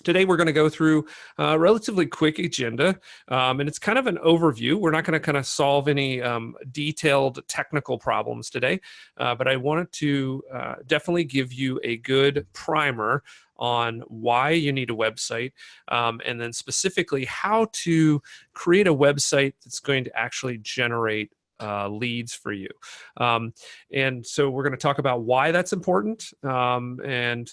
Today, we're going to go through a relatively quick agenda, and it's kind of an overview. We're not going to kind of solve any detailed technical problems today, but I wanted to definitely give you a good primer on why you need a website, and then specifically how to create a website that's going to actually generate leads for you. And so we're going to talk about why that's important, and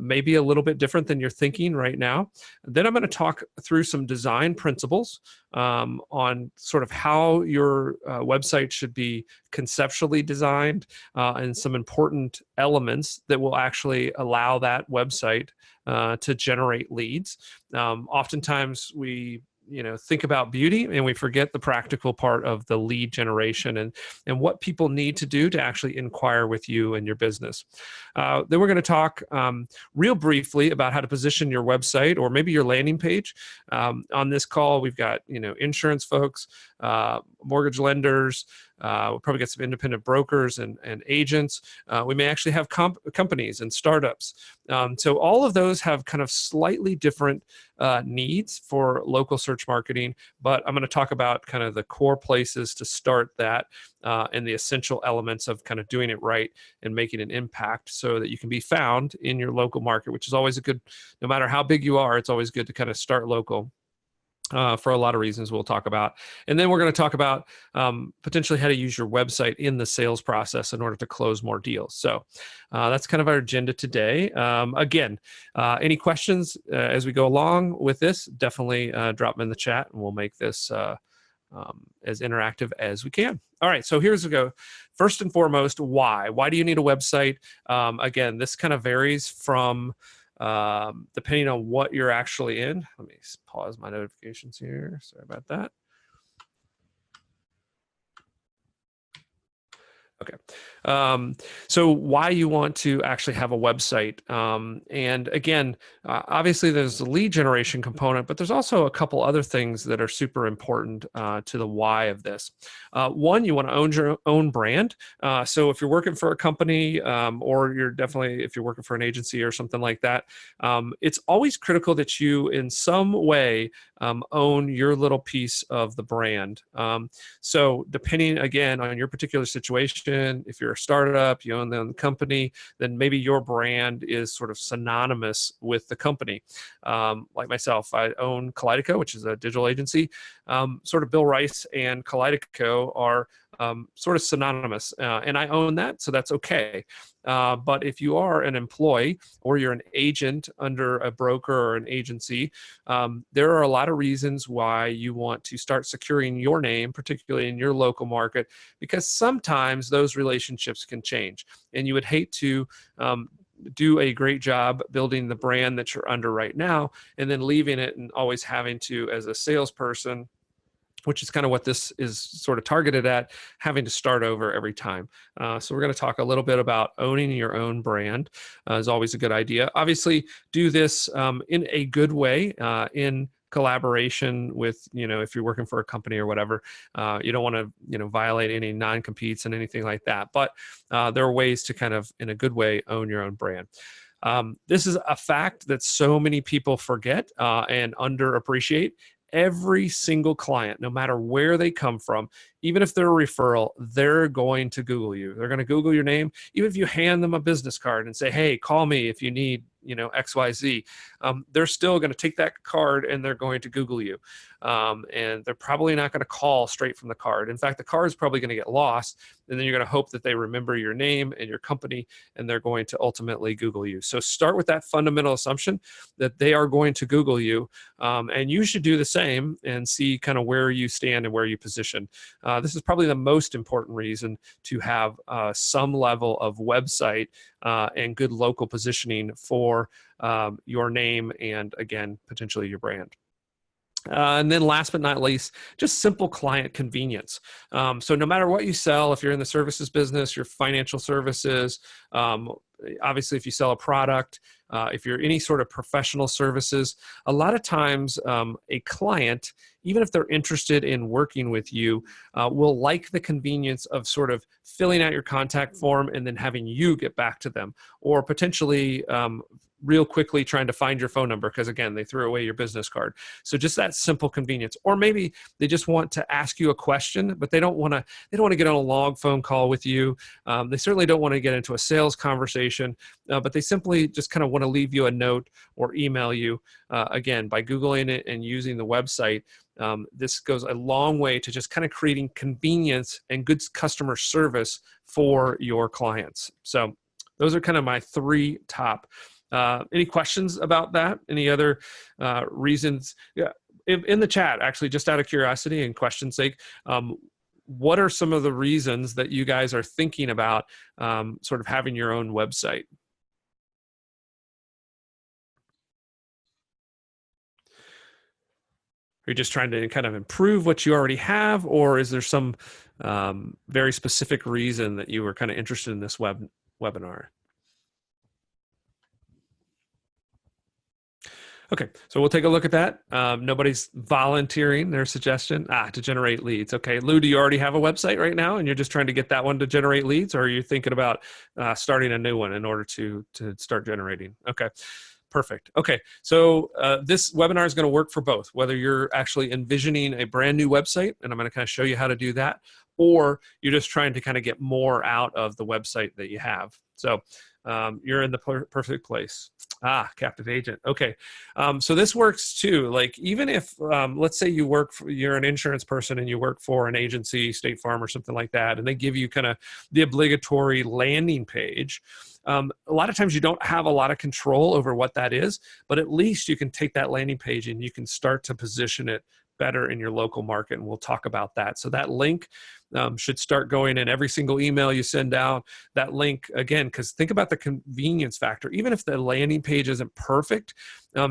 maybe a little bit different than you're thinking right now. Then I'm going to talk through some design principles on sort of how your website should be conceptually designed, and some important elements that will actually allow that website to generate leads. Oftentimes we think about beauty and we forget the practical part of the lead generation and what people need to do to actually inquire with you and your business. Then we're going to talk real briefly about how to position your website or maybe your landing page. On this call, we've got insurance folks, mortgage lenders. We'll probably get some independent brokers and agents. We may actually have companies and startups. So all of those have kind of slightly different needs for local search marketing, but I'm going to talk about kind of the core places to start that, and the essential elements of kind of doing it right and making an impact so that you can be found in your local market, which is always a good, no matter how big you are, it's always good to kind of start local. For a lot of reasons we'll talk about. And then we're going to talk about potentially how to use your website in the sales process in order to close more deals. So that's kind of our agenda today. Again, any questions as we go along with this, definitely drop them in the chat and we'll make this as interactive as we can. All right, so here's a go. First and foremost, why? Why do you need a website? Again, this kind of varies from depending on what you're actually in. Let me pause my notifications here. Sorry about that. Okay. So why you want to actually have a website. And again, obviously there's the lead generation component, but there's also a couple other things that are super important to the why of this. One, you want to own your own brand. So if you're working for a company, or if you're working for an agency or something like that, it's always critical that you in some way own your little piece of the brand. So depending again on your particular situation, if you're a startup, you own the company, then maybe your brand is sort of synonymous with the company. Like myself, I own Kaleido, which is a digital agency. Sort of Bill Rice and Kaleido are sort of synonymous, and I own that, so that's okay. But if you are an employee or you're an agent under a broker or an agency, there are a lot of reasons why you want to start securing your name, particularly in your local market, because sometimes those relationships can change. And you would hate to do a great job building the brand that you're under right now and then leaving it and always having to, as a salesperson, which is kind of what this is sort of targeted at, having to start over every time. So we're going to talk a little bit about owning your own brand is always a good idea. Obviously, do this in a good way, in collaboration with, if you're working for a company or whatever. You don't want to, violate any non-competes and anything like that. But there are ways to kind of, in a good way, own your own brand. This is a fact that so many people forget and underappreciate. Every single client, no matter where they come from, even if they're a referral, they're going to Google you. They're going to Google your name. Even if you hand them a business card and say, hey, call me if you need, XYZ, they're still going to take that card and they're going to Google you. And they're probably not going to call straight from the card. In fact, the card is probably going to get lost, and then you're going to hope that they remember your name and your company, and they're going to ultimately Google you. So start with that fundamental assumption that they are going to Google you, and you should do the same and see kind of where you stand and where you position. This is probably the most important reason to have some level of website and good local positioning for your name and, again, potentially your brand. And then last but not least, just simple client convenience. So no matter what you sell, if you're in the services business, your financial services, obviously if you sell a product, if you're any sort of professional services, a lot of times a client, even if they're interested in working with you, will like the convenience of sort of filling out your contact form and then having you get back to them, or potentially real quickly trying to find your phone number because, again, they threw away your business card. So just that simple convenience. Or maybe they just want to ask you a question, but they don't want to get on a long phone call with you. They certainly don't want to get into a sales conversation, but they simply just kind of want to leave you a note or email you. Again, by Googling it and using the website, this goes a long way to just kind of creating convenience and good customer service for your clients. So those are kind of my 3 top. Any questions about that? Any other reasons? Yeah, in the chat, actually, just out of curiosity and question's sake, what are some of the reasons that you guys are thinking about sort of having your own website? Are you just trying to kind of improve what you already have, or is there some very specific reason that you were kind of interested in this webinar? Okay, so we'll take a look at that. Nobody's volunteering their suggestion to generate leads. Okay, Lou, do you already have a website right now, and you're just trying to get that one to generate leads, or are you thinking about starting a new one in order to start generating? Okay. Perfect. Okay, so this webinar is going to work for both, whether you're actually envisioning a brand new website, and I'm going to kind of show you how to do that, or you're just trying to kind of get more out of the website that you have. So you're in the perfect place. Captive agent. Okay. So this works too. Like, even if, let's say you're an insurance person and you work for an agency, State Farm or something like that, and they give you kind of the obligatory landing page. A lot of times you don't have a lot of control over what that is, but at least you can take that landing page and you can start to position it better in your local market, and we'll talk about that. So that link should start going in every single email you send out. That link, again, because think about the convenience factor. Even if the landing page isn't perfect,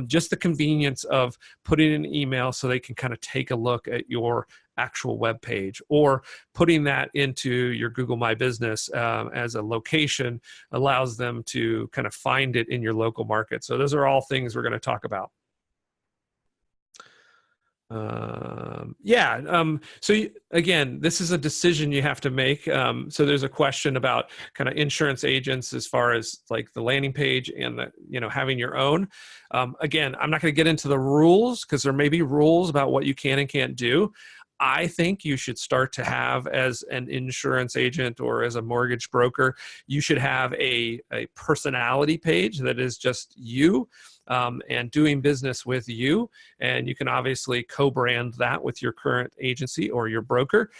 just the convenience of putting an email so they can kind of take a look at your actual web page, or putting that into your Google My Business as a location allows them to kind of find it in your local market. So those are all things we're going to talk about. Again, this is a decision you have to make. So there's a question about kind of insurance agents as far as like the landing page and having your own. Again, I'm not going to get into the rules because there may be rules about what you can and can't do. I think you should start to have, as an insurance agent or as a mortgage broker, you should have a personality page that is just you. And doing business with you. And you can obviously co-brand that with your current agency or your broker,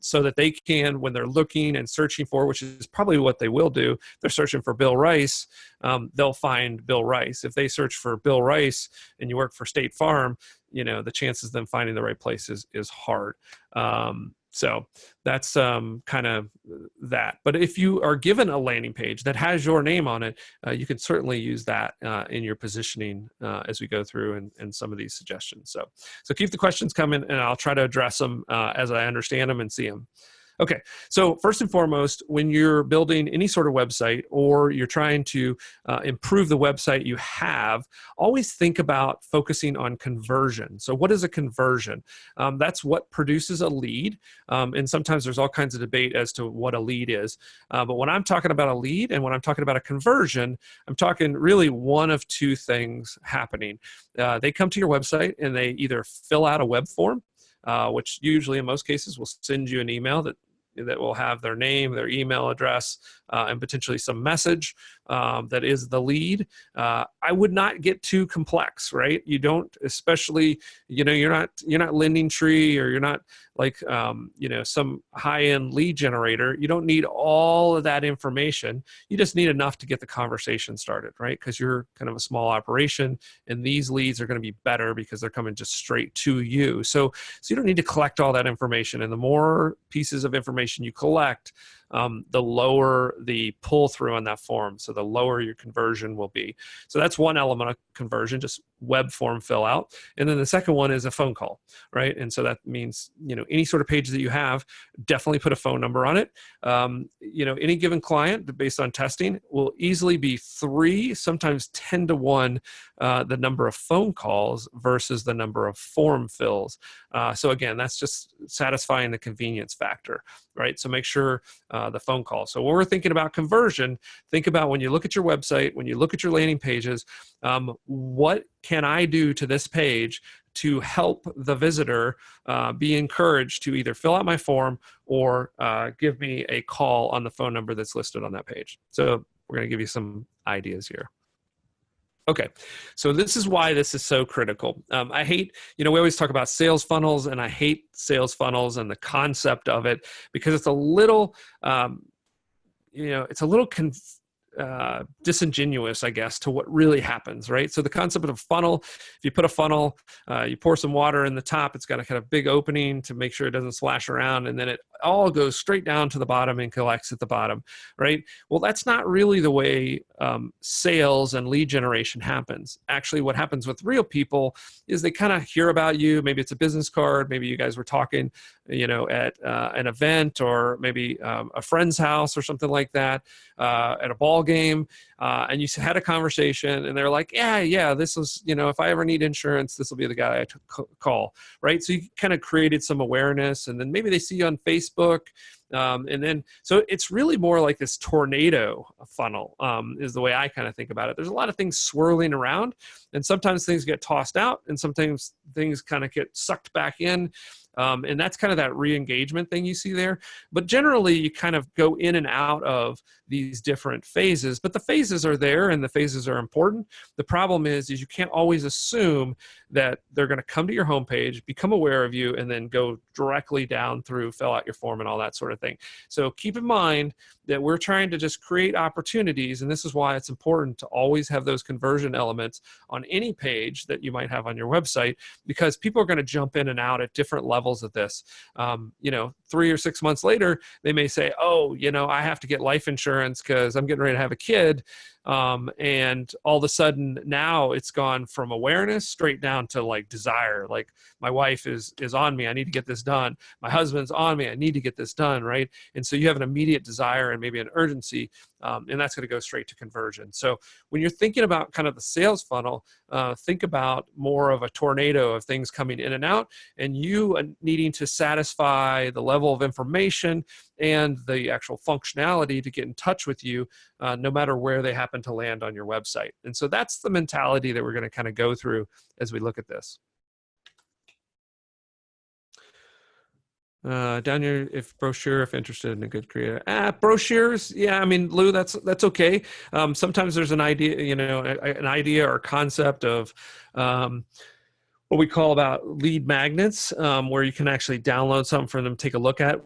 so that they can, when they're looking and searching for, which is probably what they will do, they're searching for Bill Rice, they'll find Bill Rice. If they search for Bill Rice and you work for State Farm, the chances of them finding the right place is hard. So that's kind of that. But if you are given a landing page that has your name on it, you can certainly use that in your positioning as we go through and some of these suggestions. So keep the questions coming, and I'll try to address them as I understand them and see them. Okay, so first and foremost, when you're building any sort of website or you're trying to improve the website you have, always think about focusing on conversion. So what is a conversion? That's what produces a lead. And sometimes there's all kinds of debate as to what a lead is. But when I'm talking about a lead and when I'm talking about a conversion, I'm talking really one of two things happening. They come to your website and they either fill out a web form, which usually in most cases will send you an email that will have their name, their email address, and potentially some message that is the lead. I would not get too complex, right? You don't, especially, you're not LendingTree, or you're not like, some high-end lead generator. You don't need all of that information. You just need enough to get the conversation started, right? Because you're kind of a small operation, and these leads are going to be better because they're coming just straight to you. So you don't need to collect all that information. And the more pieces of information you collect, the lower the pull through on that form. So the lower your conversion will be. So that's one element of conversion, just web form fill out. And then the second one is a phone call, right? And so that means, any sort of page that you have, definitely put a phone number on it. Any given client, based on testing, will easily be 3, sometimes 10 to 1, the number of phone calls versus the number of form fills. So again, that's just satisfying the convenience factor, right? So make sure the phone call. So when we're thinking about conversion, think about when you look at your website, when you look at your landing pages, what can I do to this page to help the visitor be encouraged to either fill out my form or give me a call on the phone number that's listed on that page. So we're going to give you some ideas here. Okay, so this is why this is so critical. I hate, we always talk about sales funnels, and I hate sales funnels and the concept of it because it's a little, disingenuous, I guess, to what really happens, right? So the concept of funnel, if you put a funnel, you pour some water in the top, it's got a kind of big opening to make sure it doesn't splash around, and then it all goes straight down to the bottom and collects at the bottom, right? Well, that's not really the way sales and lead generation happens. Actually, what happens with real people is they kind of hear about you. Maybe it's a business card. Maybe you guys were talking, at an event, or maybe a friend's house or something like that, at a ball game, and you had a conversation, and they're like, yeah, this is, if I ever need insurance, this will be the guy I call, right? So you kind of created some awareness, and then maybe they see you on Facebook. And then, so it's really more like this tornado funnel, is the way I kind of think about it. There's a lot of things swirling around, and sometimes things get tossed out, and sometimes things kind of get sucked back in. And that's kind of that re-engagement thing you see there. But generally, you kind of go in and out of these different phases, but the phases are there and the phases are important. The problem is you can't always assume that they're going to come to your homepage, become aware of you, and then go directly down through, fill out your form and all that sort of thing. So keep in mind that we're trying to just create opportunities, and this is why it's important to always have those conversion elements on any page that you might have on your website, because people are going to jump in and out at different levels of this. 3 or 6 months later, they may say, I have to get life insurance because I'm getting ready to have a kid. And all of a sudden now it's gone from awareness straight down to like desire. Like, my wife is on me, I need to get this done. My husband's on me, I need to get this done, right? And so you have an immediate desire and maybe an urgency, and that's going to go straight to conversion. So when you're thinking about kind of the sales funnel, think about more of a tornado of things coming in and out, and you needing to satisfy the level of information and the actual functionality to get in touch with you, no matter where they happen to land on your website. And so that's the mentality that we're going to kind of go through as we look at this. Down here, if interested in a good creator. Brochures, yeah, I mean, Lou, that's okay. Sometimes there's an idea, an idea or concept of what we call about lead magnets, where you can actually download something for them to take a look at.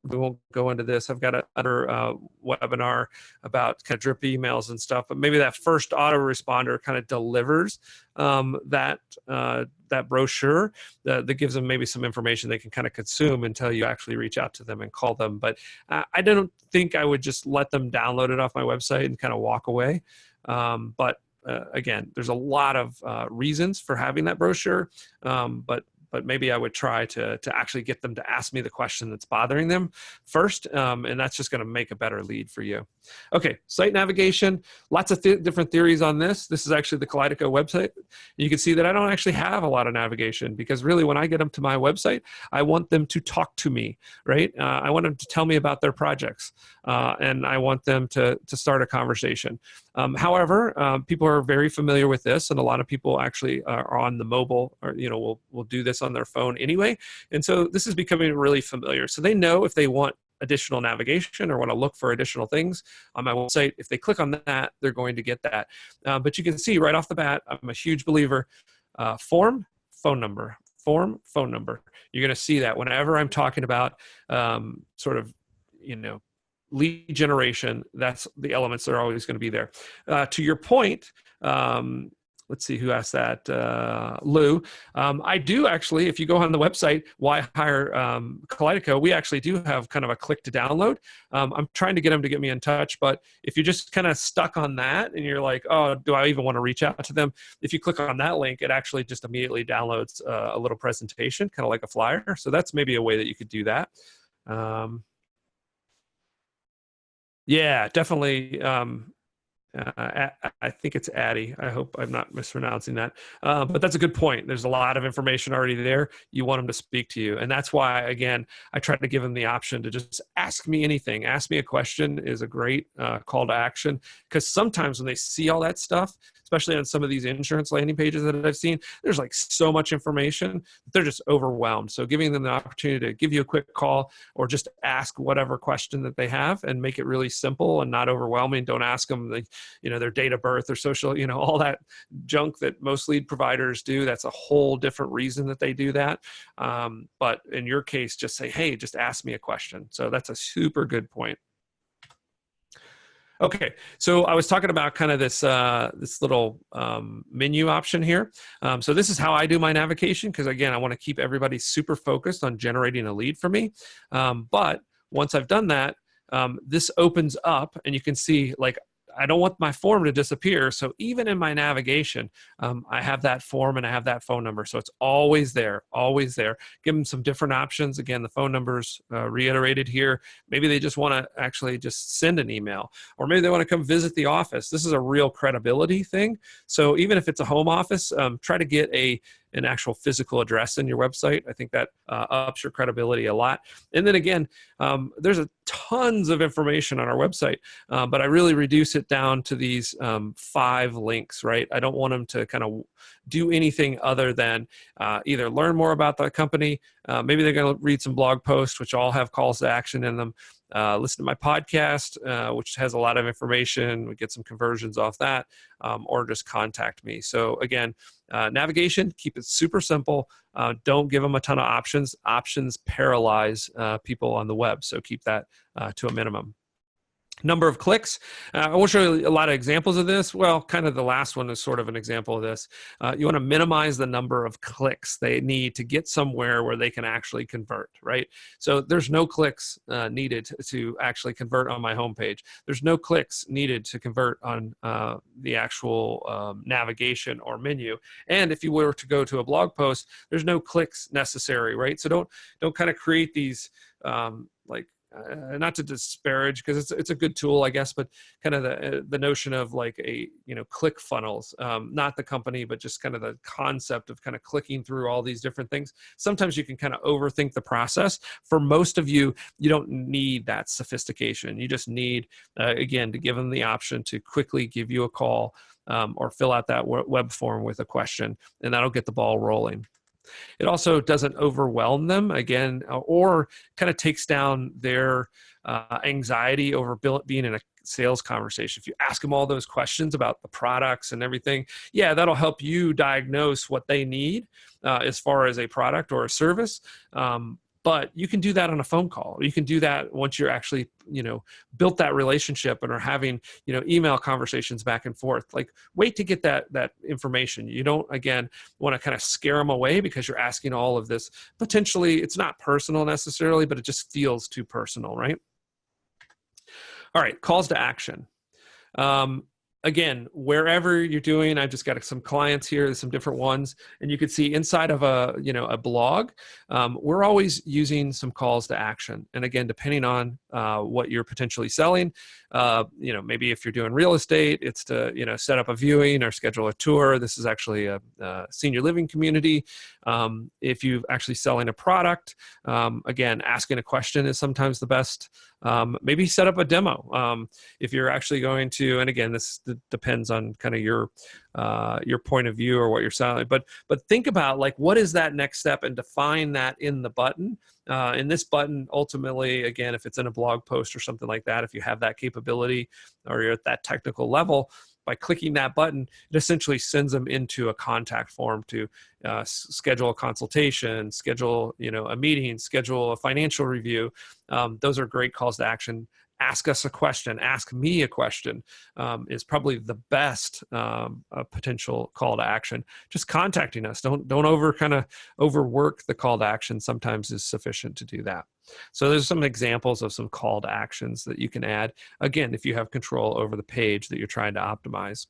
We won't go into this. I've got another webinar about kind of drip emails and stuff, but maybe that first autoresponder kind of delivers that brochure that gives them maybe some information they can kind of consume until you actually reach out to them and call them. But I don't think I would just let them download it off my website and kind of walk away. But again, there's a lot of reasons for having that brochure, but maybe I would try to actually get them to ask me the question that's bothering them first, and that's just going to make a better lead for you. Okay, site navigation, lots of different theories on this. This is actually the Kaleido website. You can see that I don't actually have a lot of navigation, because really when I get them to my website, I want them to talk to me, right? I want them to tell me about their projects, and I want them to start a conversation. However, people are very familiar with this, and a lot of people actually are on the mobile, or will do this on their phone anyway. And so this is becoming really familiar. So they know if they want additional navigation or want to look for additional things on my website, if they click on that, they're going to get that. But you can see right off the bat, I'm a huge believer, form, phone number, form, phone number. You're going to see that whenever I'm talking about sort of, lead generation, that's the elements that are always going to be there. To your point, let's see who asked that. Lou. I do actually, if you go on the website, Why Hire Kaleido, we actually do have kind of a click to download. I'm trying to get them to get me in touch, but if you're just kind of stuck on that and you're like, oh, do I even want to reach out to them? If you click on that link, it actually just immediately downloads a little presentation, kind of like a flyer. So that's maybe a way that you could do that. Yeah, definitely. I think it's Addy. I hope I'm not mispronouncing that. But that's a good point. There's a lot of information already there. You want them to speak to you. And that's why, again, I try to give them the option to just ask me anything. Ask me a question is a great call to action, because sometimes when they see all that stuff, especially on some of these insurance landing pages that I've seen, there's like so much information, they're just overwhelmed. So giving them the opportunity to give you a quick call or just ask whatever question that they have and make it really simple and not overwhelming. Don't ask them their date of birth, their social, all that junk that most lead providers do. That's a whole different reason that they do that. But in your case, just say, hey, just ask me a question. So that's a super good point. Okay, so I was talking about kind of this little menu option here. So this is how I do my navigation, because again, I want to keep everybody super focused on generating a lead for me. But once I've done that, this opens up and you can see, like, I don't want my form to disappear. So even in my navigation, I have that form and I have that phone number. So it's always there, always there. Give them some different options. Again, the phone number's reiterated here. Maybe they just want to actually just send an email, or maybe they want to come visit the office. This is a real credibility thing. So even if it's a home office, try to get an actual physical address in your website. I think that ups your credibility a lot. And then again, there's tons of information on our website, but I really reduce it down to these 5 links, right? I don't want them to kind of do anything other than either learn more about the company. Maybe they're going to read some blog posts, which all have calls to action in them. Listen to my podcast, which has a lot of information. We get some conversions off that, or just contact me. So again, navigation, keep it super simple. Don't give them a ton of options. Options paralyze people on the web, so keep that to a minimum. Number of clicks. I won't show you a lot of examples of this. Well, kind of the last one is sort of an example of this. You want to minimize the number of clicks they need to get somewhere where they can actually convert, right? So there's no clicks needed to actually convert on my homepage. There's no clicks needed to convert on the actual navigation or menu. And if you were to go to a blog post, there's no clicks necessary, right? So don't kind of create these not to disparage, because it's a good tool, I guess, but kind of the notion of like click funnels, not the company, but just kind of the concept of kind of clicking through all these different things. Sometimes you can kind of overthink the process. For most of you, you don't need that sophistication. You just need, again, to give them the option to quickly give you a call or fill out that web form with a question, and that'll get the ball rolling. It also doesn't overwhelm them, again, or kind of takes down their anxiety over being in a sales conversation. If you ask them all those questions about the products and everything, yeah, that'll help you diagnose what they need as far as a product or a service. But you can do that on a phone call. You can do that once you're actually, built that relationship and are having, email conversations back and forth. Like, wait to get that information. You don't, again, want to kind of scare them away because you're asking all of this. Potentially, it's not personal necessarily, but it just feels too personal, right? All right, calls to action. Again, wherever you're doing, I've just got some clients here, some different ones, and you can see inside of a blog, we're always using some calls to action. And again, depending on what you're potentially selling, maybe if you're doing real estate, it's to, set up a viewing or schedule a tour. This is actually a senior living community. If you're actually selling a product, again, asking a question is sometimes the best. Maybe set up a demo. If you're actually going to, and again, this depends on kind of your point of view or what you're selling, but think about, like, what is that next step, and define that in the button. In this button, ultimately, again, if it's in a blog post or something like that, if you have that capability or you're at that technical level, by clicking that button, it essentially sends them into a contact form to schedule a consultation, schedule a meeting, schedule a financial review. Those are great calls to action. ask us a question, ask me a question, is probably the best potential call to action. Just contacting us. Don't overwork the call to action. Sometimes is sufficient to do that. So there's some examples of some call to actions that you can add. Again, if you have control over the page that you're trying to optimize.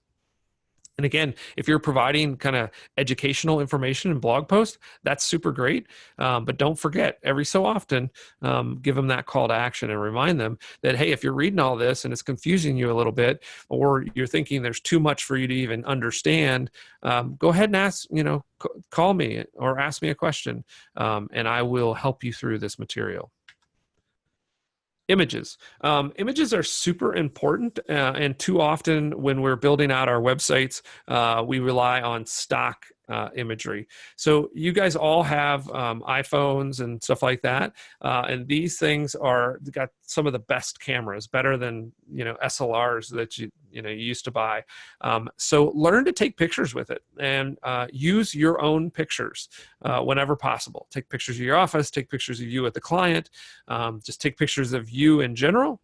And again, if you're providing kind of educational information in blog posts, that's super great. But don't forget, every so often, give them that call to action and remind them that, hey, if you're reading all this and it's confusing you a little bit, or you're thinking there's too much for you to even understand, go ahead and ask, call me or ask me a question, and I will help you through this material. Images. Images are super important, and too often when we're building out our websites, we rely on stock imagery. So you guys all have iPhones and stuff like that, and these things got some of the best cameras, better than SLRs that you used to buy. So learn to take pictures with it and use your own pictures whenever possible. Take pictures of your office, take pictures of you at the client, just take pictures of you in general.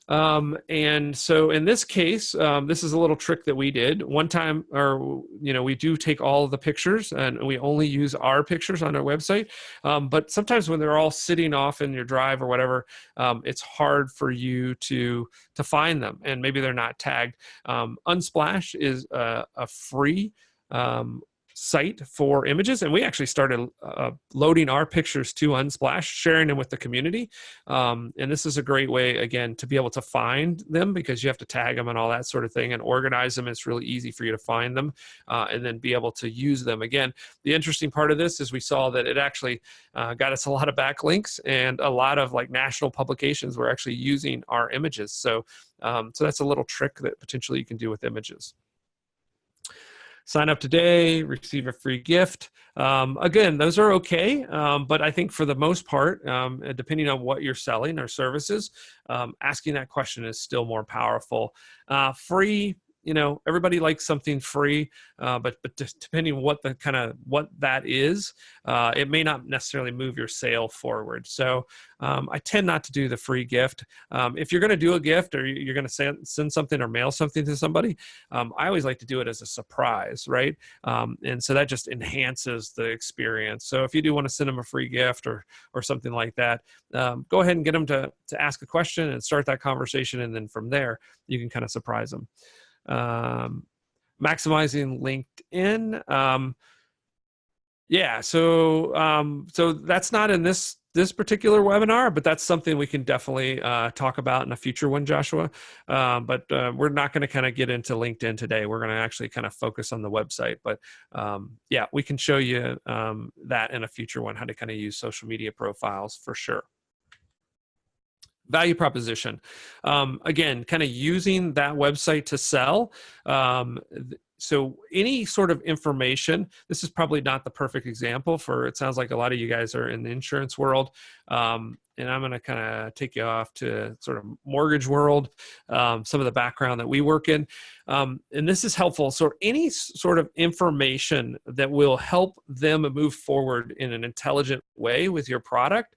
And so in this case, this is a little trick that we did one time, we do take all of the pictures and we only use our pictures on our website. But sometimes when they're all sitting off in your drive or whatever, it's hard for you to find them, and maybe they're not tagged. Unsplash is a free site for images, and we actually started loading our pictures to Unsplash, sharing them with the community, and this is a great way, again, to be able to find them, because you have to tag them and all that sort of thing and organize them. It's really easy for you to find them and then be able to use them. Again, the interesting part of this is we saw that it actually got us a lot of backlinks, and a lot of national publications were actually using our images. So that's a little trick that potentially you can do with images. Sign up today, receive a free gift. Again, those are okay, but I think for the most part, depending on what you're selling or services, asking that question is still more powerful. Free, everybody likes something free, but depending what that is, it may not necessarily move your sale forward. So I tend not to do the free gift. If you're going to do a gift, or you're going to send something or mail something to somebody, I always like to do it as a surprise, right? And so that just enhances the experience. So if you do want to send them a free gift or something like that, go ahead and get them to ask a question and start that conversation, and then from there you can kind of surprise them. Maximizing LinkedIn. So that's not in this particular webinar, but that's something we can definitely talk about in a future one, Joshua. But we're not going to kind of get into LinkedIn today. We're going to actually kind of focus on the website. But we can show you that in a future one, how to kind of use social media profiles for sure. Value proposition. Again, kind of using that website to sell. So any sort of information, this is probably not the perfect example it sounds like a lot of you guys are in the insurance world. And I'm going to kind of take you off to sort of mortgage world, some of the background that we work in. And this is helpful. So any sort of information that will help them move forward in an intelligent way with your product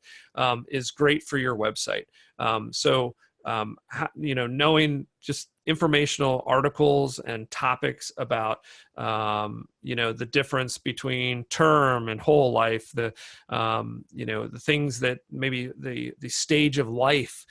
is great for your website. Knowing just informational articles and topics about, the difference between term and whole life, the things that maybe the stage of life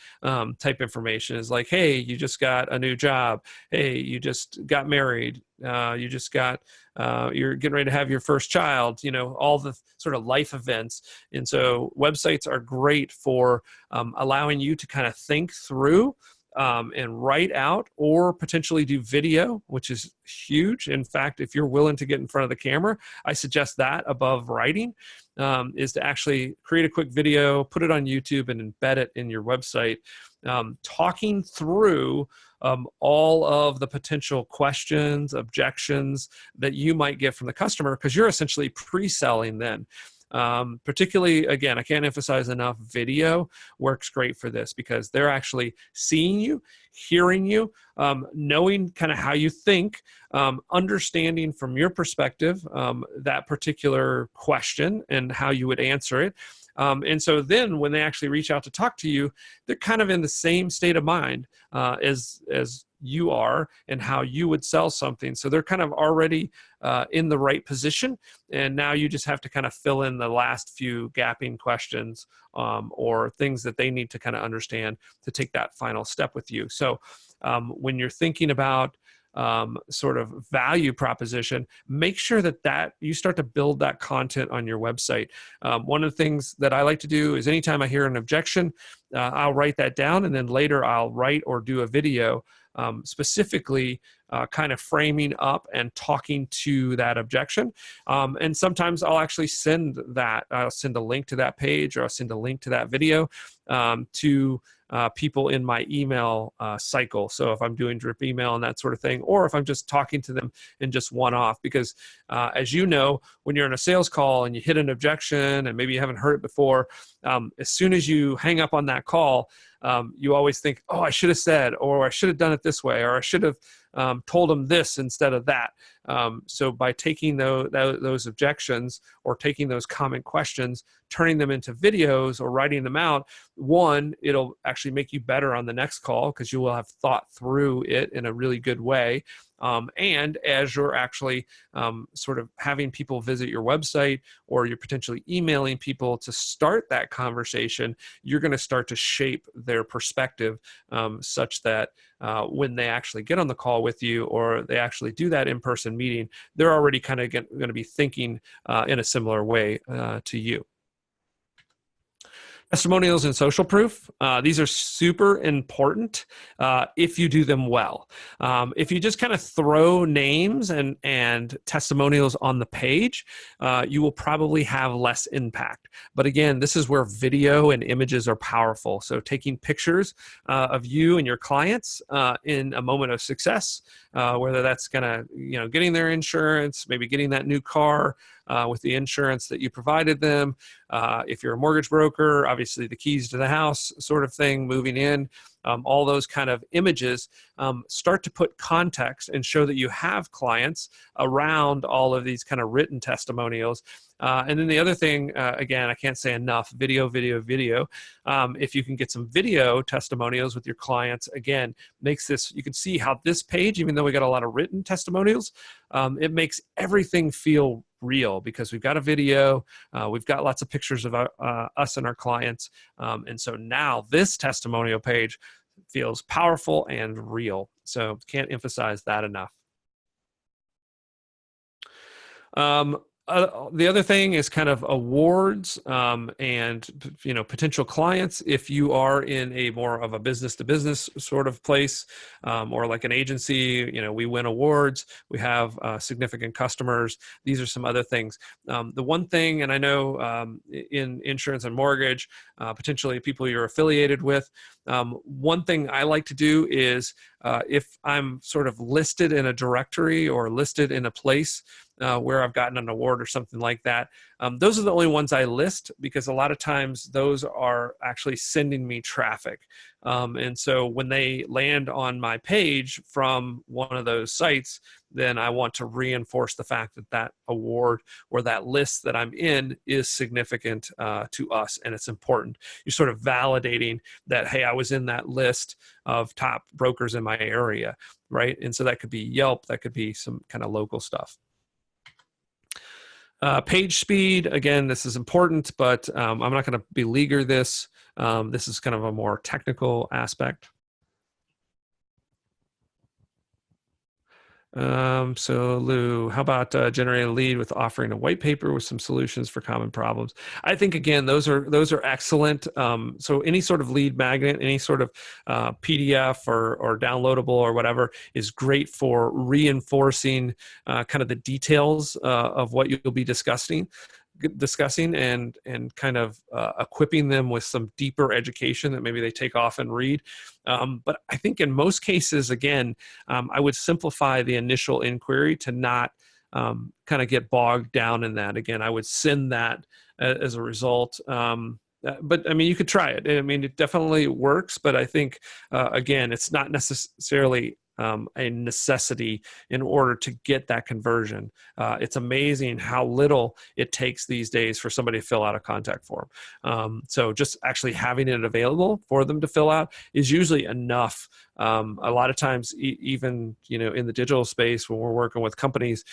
type information is like, hey, you just got a new job. Hey, you just got married. You just got, you're getting ready to have your first child, all the sort of life events. And so websites are great for allowing you to kind of think through and write out, or potentially do video, which is huge. In fact, if you're willing to get in front of the camera, I suggest that above writing, is to actually create a quick video, put it on YouTube, and embed it in your website, talking through all of the potential questions, objections that you might get from the customer, because you're essentially pre-selling then. Particularly, again, I can't emphasize enough, video works great for this, because they're actually seeing you, hearing you, knowing kind of how you think, understanding from your perspective that particular question and how you would answer it. And so then when they actually reach out to talk to you, they're kind of in the same state of mind as you are and how you would sell something. So they're kind of already in the right position. And now you just have to kind of fill in the last few gapping questions or things that they need to kind of understand to take that final step with you. So when you're thinking about sort of value proposition, make sure that you start to build that content on your website. One of the things that I like to do is anytime I hear an objection, I'll write that down, and then later I'll write or do a video specifically kind of framing up and talking to that objection. And sometimes I'll actually send I'll send a link to that page, or I'll send a link to that video to people in my email cycle. So if I'm doing drip email and that sort of thing, or if I'm just talking to them in just one-off, because as you know, when you're in a sales call and you hit an objection and maybe you haven't heard it before, as soon as you hang up on that call, you always think, oh, I should have said, or I should have done it this way, or I should have told them this instead of that. So by taking those objections or taking those common questions, turning them into videos or writing them out, one, it'll actually make you better on the next call because you will have thought through it in a really good way. And as you're actually sort of having people visit your website, or you're potentially emailing people to start that conversation, you're going to start to shape their perspective such that when they actually get on the call with you, or they actually do that in-person meeting, they're already kind of going to be thinking in a similar way to you. Testimonials and social proof. These are super important if you do them well. If you just kind of throw names and testimonials on the page, you will probably have less impact. But again, this is where video and images are powerful. So taking pictures of you and your clients in a moment of success, whether that's getting their insurance, maybe getting that new car, with the insurance that you provided them. If you're a mortgage broker, obviously the keys to the house sort of thing, moving in, all those kind of images start to put context and show that you have clients around all of these kind of written testimonials. And then the other thing, again, I can't say enough, video. If you can get some video testimonials with your clients, again, makes this, you can see how this page, even though we got a lot of written testimonials, it makes everything feel real because we've got a video, we've got lots of pictures of us and our clients. And so now this testimonial page feels powerful and real. So can't emphasize that enough. The other thing is kind of awards and potential clients. If you are in a more of a business to business sort of place, or like an agency, we win awards, we have significant customers. These are some other things. The one thing, and I know in insurance and mortgage, potentially people you're affiliated with, one thing I like to do is if I'm sort of listed in a directory or listed in a place where I've gotten an award or something like that, those are the only ones I list, because a lot of times those are actually sending me traffic. And so when they land on my page from one of those sites, then I want to reinforce the fact that that award or that list that I'm in is significant to us, and it's important. You're sort of validating that, hey, I was in that list of top brokers in my area, right? And so that could be Yelp, that could be some kind of local stuff. Page speed, again, this is important, but I'm not going to beleaguer this. This is kind of a more technical aspect. So Lou, how about generating a lead with offering a white paper with some solutions for common problems? I think, again, those are excellent. So any sort of lead magnet, any sort of PDF or downloadable or whatever is great for reinforcing kind of the details of what you'll be discussing and kind of equipping them with some deeper education that maybe they take off and read. But I think in most cases, again, I would simplify the initial inquiry to not kind of get bogged down in that. Again, I would send that as a result. But I mean, you could try it. I mean, it definitely works, but I think, again, it's not necessarily a necessity in order to get that conversion. It's amazing how little it takes these days for somebody to fill out a contact form. So just actually having it available for them to fill out is usually enough. A lot of times, even in the digital space, when we're working with companies,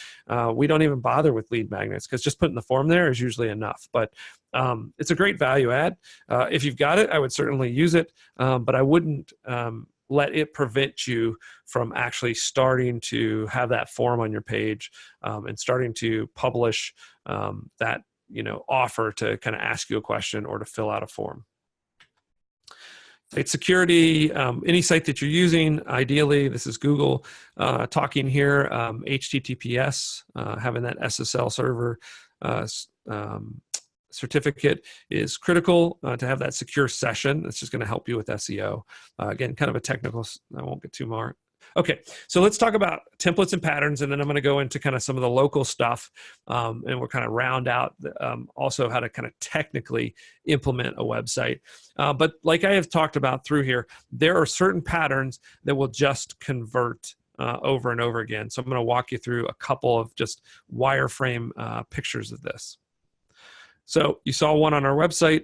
we don't even bother with lead magnets, because just putting the form there is usually enough. But it's a great value add. If you've got it, I would certainly use it, but I wouldn't let it prevent you from actually starting to have that form on your page, and starting to publish that offer to kind of ask you a question or to fill out a form. Site security, any site that you're using, ideally, this is Google talking here, HTTPS, having that SSL server certificate is critical to have that secure session. That's just going to help you with SEO. Again, kind of a technical, I won't get too more. Okay, so let's talk about templates and patterns, and then I'm going to go into kind of some of the local stuff, and we'll kind of round out also how to kind of technically implement a website. But like I have talked about through here, there are certain patterns that will just convert over and over again. So I'm going to walk you through a couple of just wireframe pictures of this. So you saw one on our website.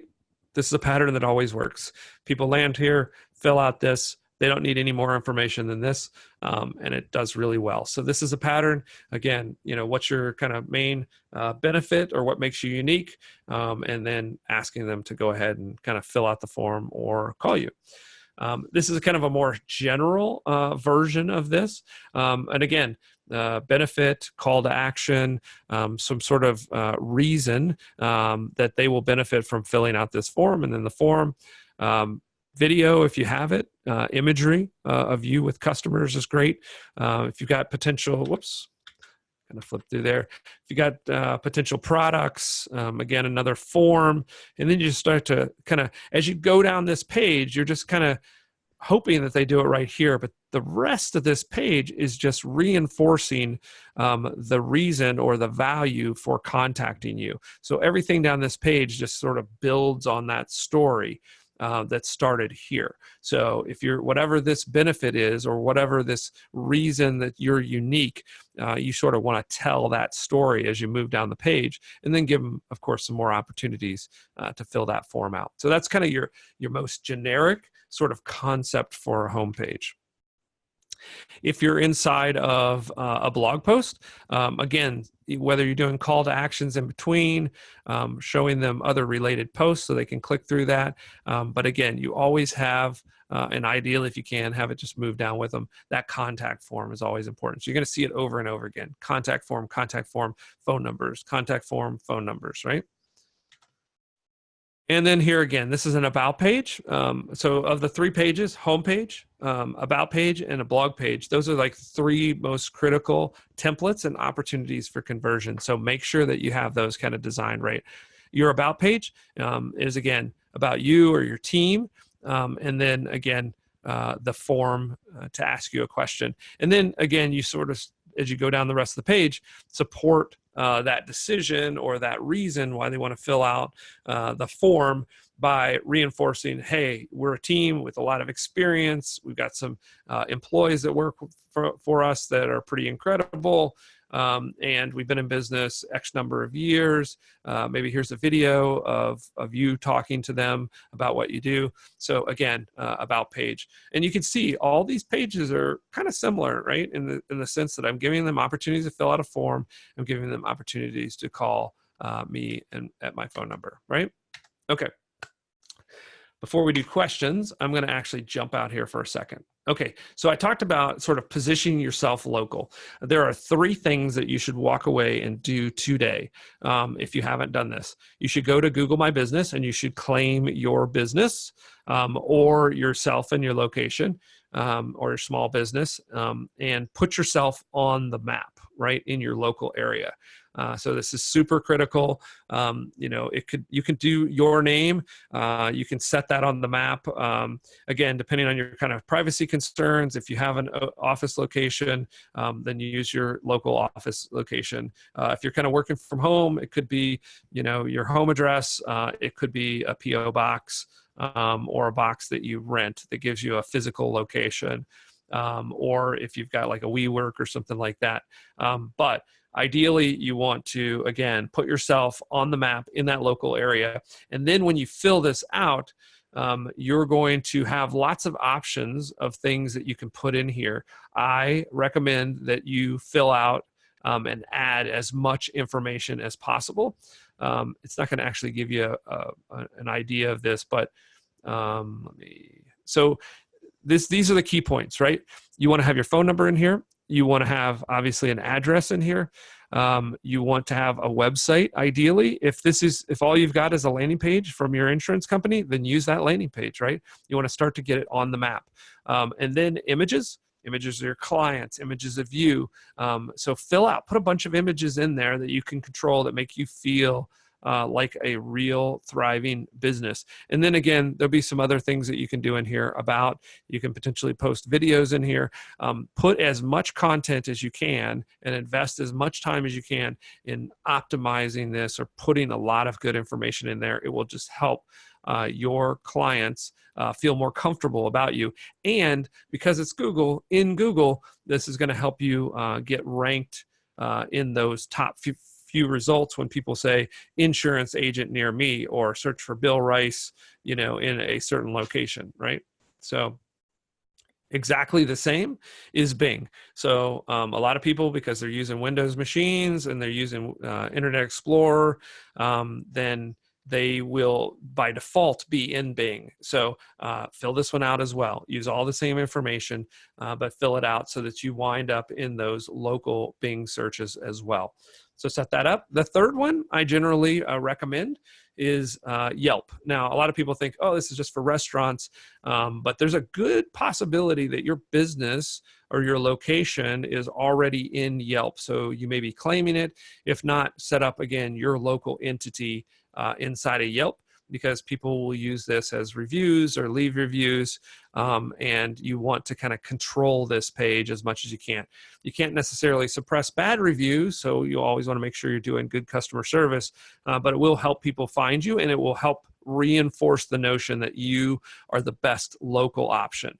This is a pattern that always works. People land here, fill out this. They don't need any more information than this, and it does really well. So this is a pattern. Again, what's your kind of main benefit, or what makes you unique, and then asking them to go ahead and kind of fill out the form or call you. This is kind of a more general version of this. And again, benefit, call to action, some sort of reason that they will benefit from filling out this form. And then the form, video, if you have it, imagery of you with customers is great. If you've got potential, whoops, kind of flip through there. If you got potential products, again, another form, and then you just start to kind of, as you go down this page, you're just kind of hoping that they do it right here, but the rest of this page is just reinforcing the reason or the value for contacting you. So everything down this page just sort of builds on that story that started here. So if you're, whatever this benefit is, or whatever this reason that you're unique, you sort of want to tell that story as you move down the page, and then give them, of course, some more opportunities to fill that form out. So that's kind of your most generic sort of concept for a homepage. If you're inside of a blog post, again, whether you're doing call to actions in between, showing them other related posts so they can click through that. But again, you always have, and ideally if you can, have it just move down with them. That contact form is always important. So you're going to see it over and over again. Contact form, phone numbers, contact form, phone numbers, right? And then here again, this is an about page. So of the 3 pages, homepage, about page, and a blog page, those are like 3 most critical templates and opportunities for conversion. So make sure that you have those kind of designed right. Your about page is, again, about you or your team. And then again, the form to ask you a question. And then again, you sort of, as you go down the rest of the page, support that decision or that reason why they want to fill out the form by reinforcing, hey, we're a team with a lot of experience. We've got some employees that work for us that are pretty incredible. And we've been in business X number of years. Maybe here's a video of you talking to them about what you do. So again, about page. And you can see all these pages are kind of similar, right? In the sense that I'm giving them opportunities to fill out a form. I'm giving them opportunities to call me and at my phone number, right? Okay. Before we do questions, I'm going to actually jump out here for a second. Okay, so I talked about sort of positioning yourself local. There are 3 things that you should walk away and do today if you haven't done this. You should go to Google My Business and you should claim your business or yourself and your location or your small business and put yourself on the map, right, in your local area. So this is super critical. You can do your name. You can set that on the map. Again, depending on your kind of privacy concerns, if you have an office location, then you use your local office location. If you're kind of working from home, it could be, your home address. It could be a PO box or a box that you rent that gives you a physical location. or if you've got like a WeWork or something like that. But ideally, you want to, again, put yourself on the map in that local area. And then when you fill this out, you're going to have lots of options of things that you can put in here. I recommend that you fill out and add as much information as possible. It's not going to actually give you an idea of this, but so these are the key points, right? You want to have your phone number in here. You want to have obviously an address in here. You want to have a website, ideally. If all you've got is a landing page from your insurance company, then use that landing page, right? You want to start to get it on the map. And then images of your clients, images of you. So put a bunch of images in there that you can control that make you feel like a real thriving business. And then again, there'll be some other things that you can do in here you can potentially post videos in here, put as much content as you can and invest as much time as you can in optimizing this or putting a lot of good information in there. It will just help your clients feel more comfortable about you. And because it's Google, this is going to help you get ranked in those top few results when people say insurance agent near me or search for Bill Rice, in a certain location, right? So exactly the same is Bing. So a lot of people, because they're using Windows machines and they're using Internet Explorer, then they will by default be in Bing. So fill this one out as well. Use all the same information, but fill it out so that you wind up in those local Bing searches as well. So set that up. The third one I generally recommend is Yelp. Now, a lot of people think, oh, this is just for restaurants, but there's a good possibility that your business or your location is already in Yelp. So you may be claiming it. If not, set up, again, your local entity inside of Yelp, because people will use this as reviews or leave reviews, and you want to kind of control this page as much as you can. You can't necessarily suppress bad reviews, so you always want to make sure you're doing good customer service, but it will help people find you, and it will help reinforce the notion that you are the best local option.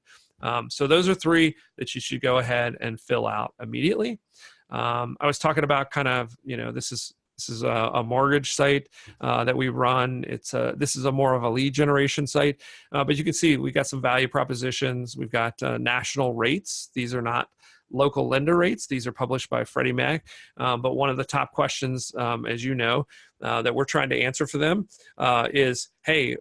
So those are three that you should go ahead and fill out immediately. I was talking about kind of, this is a mortgage site that we run. This is more of a lead generation site, but you can see we got some value propositions. We've got national rates. These are not local lender rates. These are published by Freddie Mac. But one of the top questions, as you know, that we're trying to answer for them is, hey,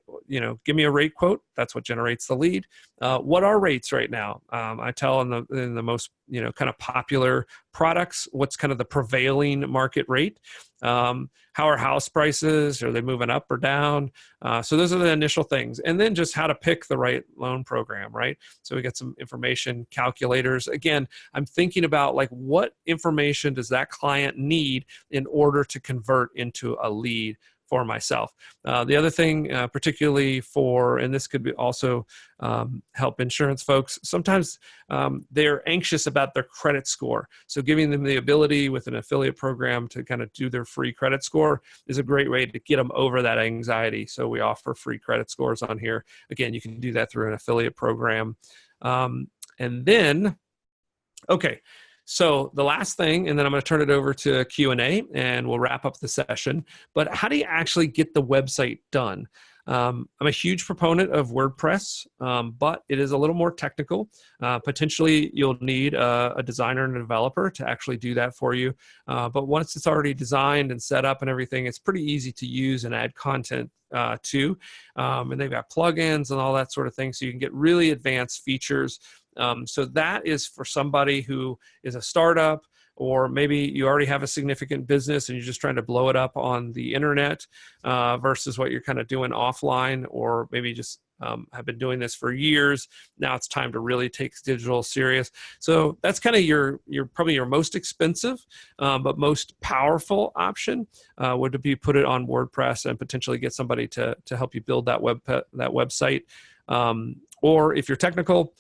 give me a rate quote. That's what generates the lead. What are rates right now? I tell in the most kind of popular products, what's kind of the prevailing market rate. How are house prices? Are they moving up or down? So those are the initial things. And then just how to pick the right loan program, right? So we got some information calculators. Again, I'm thinking about like what information does that client need in order to convert into a lead for myself. The other thing, particularly and this could be also help insurance folks, sometimes they're anxious about their credit score. So giving them the ability with an affiliate program to kind of do their free credit score is a great way to get them over that anxiety. So we offer free credit scores on here. Again, you can do that through an affiliate program. And then, okay. So the last thing, and then I'm going to turn it over to Q&A and we'll wrap up the session, but how do you actually get the website done? I'm a huge proponent of WordPress, but it is a little more technical. Potentially, you'll need a designer and a developer to actually do that for you. But once it's already designed and set up and everything, it's pretty easy to use and add content to. And they've got plugins and all that sort of thing, so you can get really advanced features. So that is for somebody who is a startup, or maybe you already have a significant business and you're just trying to blow it up on the internet versus what you're kind of doing offline, or maybe just have been doing this for years. Now it's time to really take digital serious. So that's kind of probably your most expensive, but most powerful option would be put it on WordPress and potentially get somebody to help you build that website. Or if you're technical,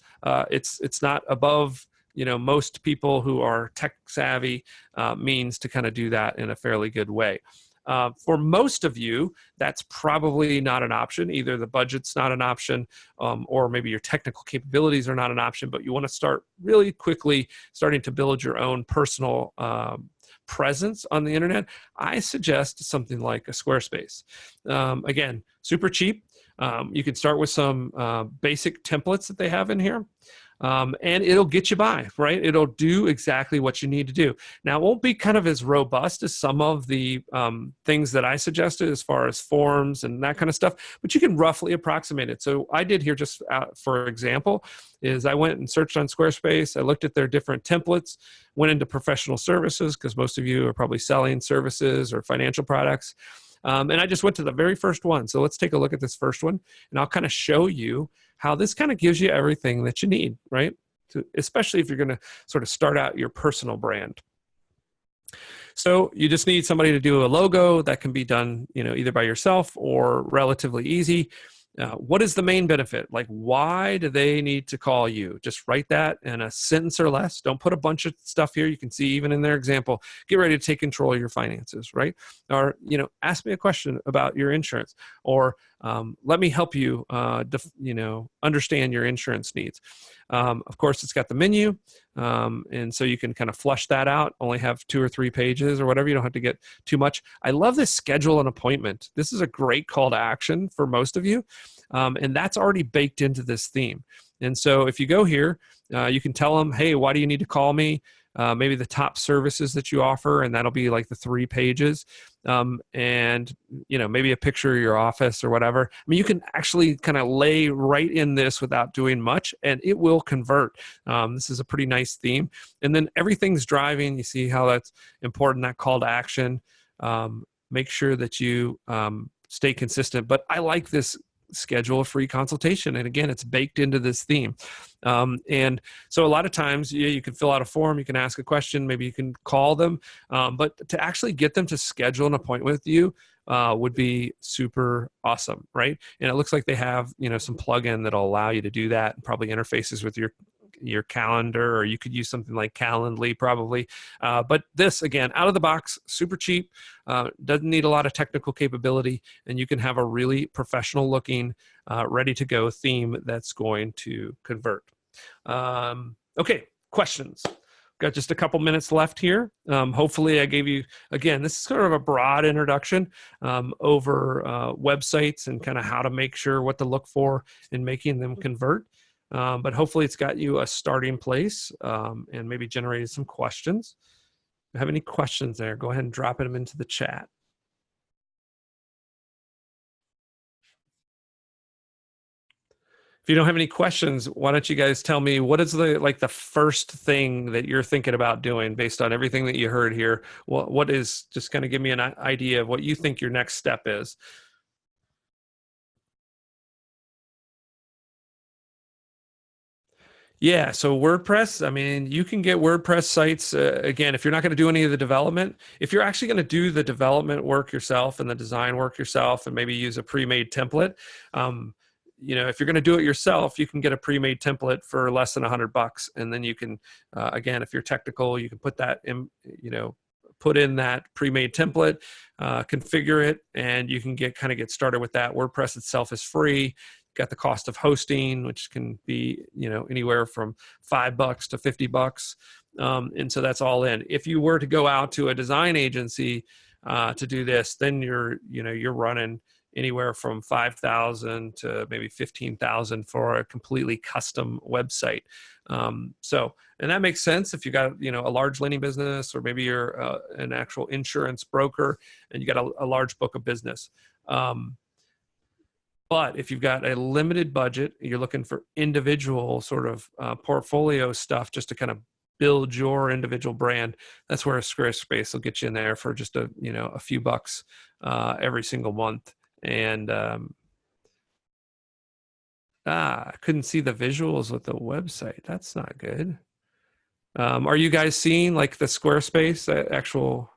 it's not above most people who are tech savvy means to kind of do that in a fairly good way. For most of you, that's probably not an option. Either the budget's not an option, or maybe your technical capabilities are not an option, but you want to start really quickly starting to build your own personal presence on the internet. I suggest something like a Squarespace. Again, super cheap. You can start with some basic templates that they have in here. And it'll get you by, right? It'll do exactly what you need to do. Now, it won't be kind of as robust as some of the things that I suggested as far as forms and that kind of stuff, but you can roughly approximate it. So I did here, just for example, is I went and searched on Squarespace. I looked at their different templates, went into professional services, because most of you are probably selling services or financial products. And I just went to the very first one. So let's take a look at this first one, and I'll kind of show you how this kind of gives you everything that you need, right? Especially if you're going to sort of start out your personal brand. So you just need somebody to do a logo. That can be done, either by yourself or relatively easy. What is the main benefit? Like, why do they need to call you? Just write that in a sentence or less. Don't put a bunch of stuff here. You can see even in their example, get ready to take control of your finances, right? Or, ask me a question about your insurance, or let me help you, understand your insurance needs. Of course, it's got the menu. And so you can kind of flush that out, only have 2 or 3 pages or whatever. You don't have to get too much. I love this schedule an appointment. This is a great call to action for most of you. And that's already baked into this theme. And so if you go here, you can tell them, hey, why do you need to call me? Maybe the top services that you offer, and that'll be like the 3 pages. And maybe a picture of your office or whatever. I mean, you can actually kind of lay right in this without doing much, and it will convert. This is a pretty nice theme. And then everything's driving. You see how that's important, that call to action. Make sure that you stay consistent. But I like this schedule a free consultation. And again, it's baked into this theme. And so a lot of times you can fill out a form, you can ask a question, maybe you can call them, but to actually get them to schedule an appointment with you would be super awesome, right? And it looks like they have, some plugin that'll allow you to do that, and probably interfaces with your calendar, or you could use something like Calendly probably. But this, again, out of the box, super cheap, doesn't need a lot of technical capability, and you can have a really professional looking, ready to go theme that's going to convert. Okay, questions. Got just a couple minutes left here. Hopefully I gave you, again, this is sort of a broad introduction over websites and kind of how to make sure what to look for in making them convert. But hopefully it's got you a starting place, and maybe generated some questions. If you have any questions there, go ahead and drop them into the chat. If you don't have any questions, why don't you guys tell me, what is the first thing that you're thinking about doing based on everything that you heard here? What is, just kind of give me an idea of what you think your next step is. Yeah, so WordPress, I mean, you can get WordPress sites, again, if you're not going to do any of the development. If you're actually going to do the development work yourself and the design work yourself, and maybe use a pre-made template, if you're going to do it yourself, you can get a pre-made template for less than $100, and then you can, again, if you're technical, you can put that in, put in that pre-made template, configure it, and you can get started with that. WordPress itself is free. Got the cost of hosting, which can be anywhere from $5 to $50, and so that's all in. If you were to go out to a design agency to do this, then you're running anywhere from $5,000 to maybe $15,000 for a completely custom website. And that makes sense if you got a large lending business, or maybe you're an actual insurance broker and you got a large book of business. But if you've got a limited budget, you're looking for individual sort of portfolio stuff just to kind of build your individual brand, that's where a Squarespace will get you in there for just a few bucks every single month. And I couldn't see the visuals with the website. That's not good. Are you guys seeing like the Squarespace actual?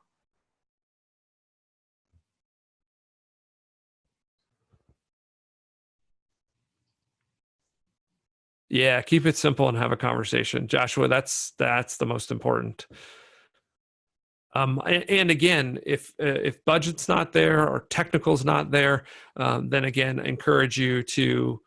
Yeah, keep it simple and have a conversation. Joshua, that's the most important. And again, if budget's not there or technical's not there, then again, encourage you to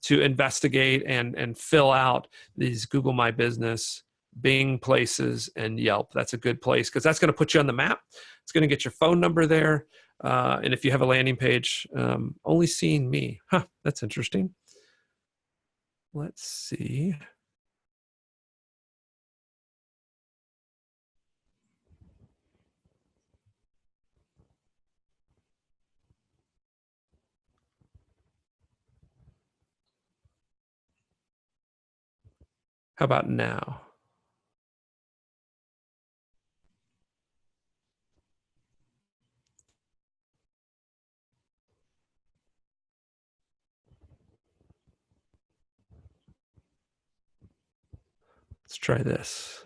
investigate and fill out these Google My Business, Bing Places, and Yelp. That's a good place because that's going to put you on the map. It's going to get your phone number there, and if you have a landing page, only seeing me. Huh, that's interesting. Let's see. How about now? Let's try this.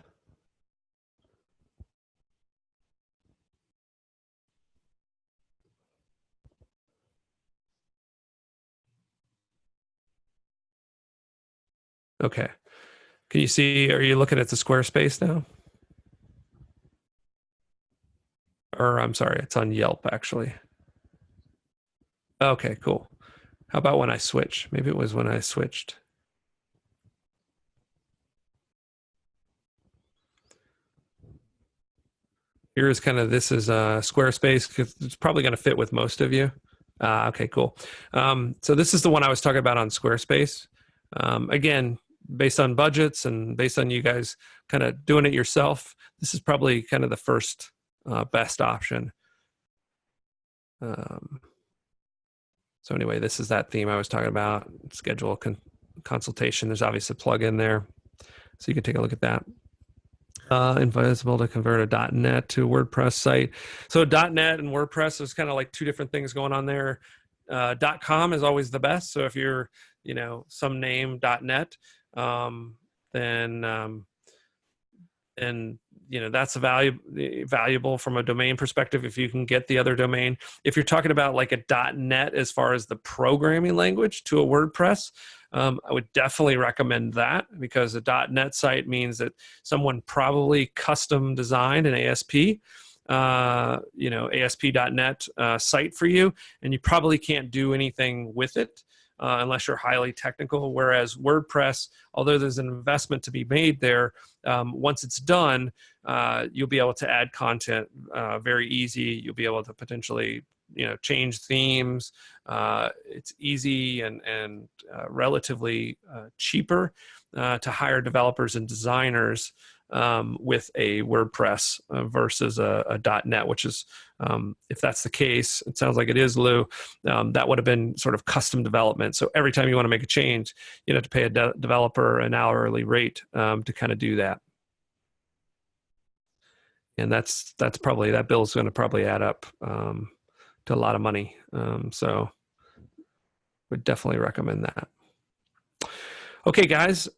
Okay. Can you see, are you looking at the Squarespace now? Or I'm sorry, it's on Yelp actually. Okay, cool. How about when I switch? Maybe it was when I switched. Here's kind of, this is Squarespace because it's probably going to fit with most of you. Okay, cool. So this is the one I was talking about on Squarespace. Again, based on budgets and based on you guys kind of doing it yourself, this is probably kind of the first best option. So anyway, this is that theme I was talking about. Schedule a consultation. There's obviously a plug-in there, so you can take a look at that. Advisable to convert a .NET to a WordPress site. So .NET and WordPress is kind of like two different things going on there. .com is always the best. So if you're, some name .NET, then that's valuable from a domain perspective if you can get the other domain. If you're talking about like a .NET as far as the programming language to a WordPress, I would definitely recommend that because a .NET site means that someone probably custom designed an ASP, ASP.NET site for you, and you probably can't do anything with it unless you're highly technical. Whereas WordPress, although there's an investment to be made there, once it's done, you'll be able to add content very easy. You'll be able to potentially change themes. It's easy and relatively cheaper to hire developers and designers with a WordPress versus a .NET, which is, if that's the case, it sounds like it is, Lou, that would have been sort of custom development. So every time you want to make a change, you have to pay a developer an hourly rate to kind of do that. And that's probably, that bill is going to probably add up to a lot of money. So would definitely recommend that. Okay, guys,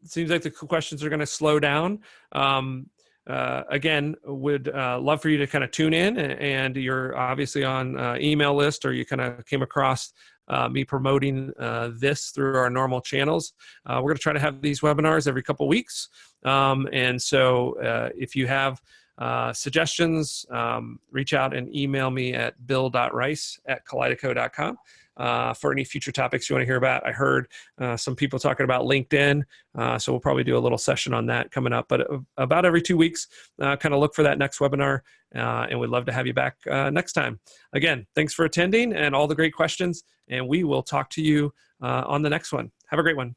seems like the questions are going to slow down. Again, would love for you to kind of tune in, and you're obviously on email list, or you kind of came across me promoting this through our normal channels. We're going to try to have these webinars every couple weeks. And so if you have suggestions, reach out and email me at bill.rice@kaleidoco.com. For any future topics you want to hear about. I heard some people talking about LinkedIn, so we'll probably do a little session on that coming up. But about every 2 weeks, kind of look for that next webinar, and we'd love to have you back next time. Again, thanks for attending and all the great questions, and we will talk to you on the next one. Have a great one.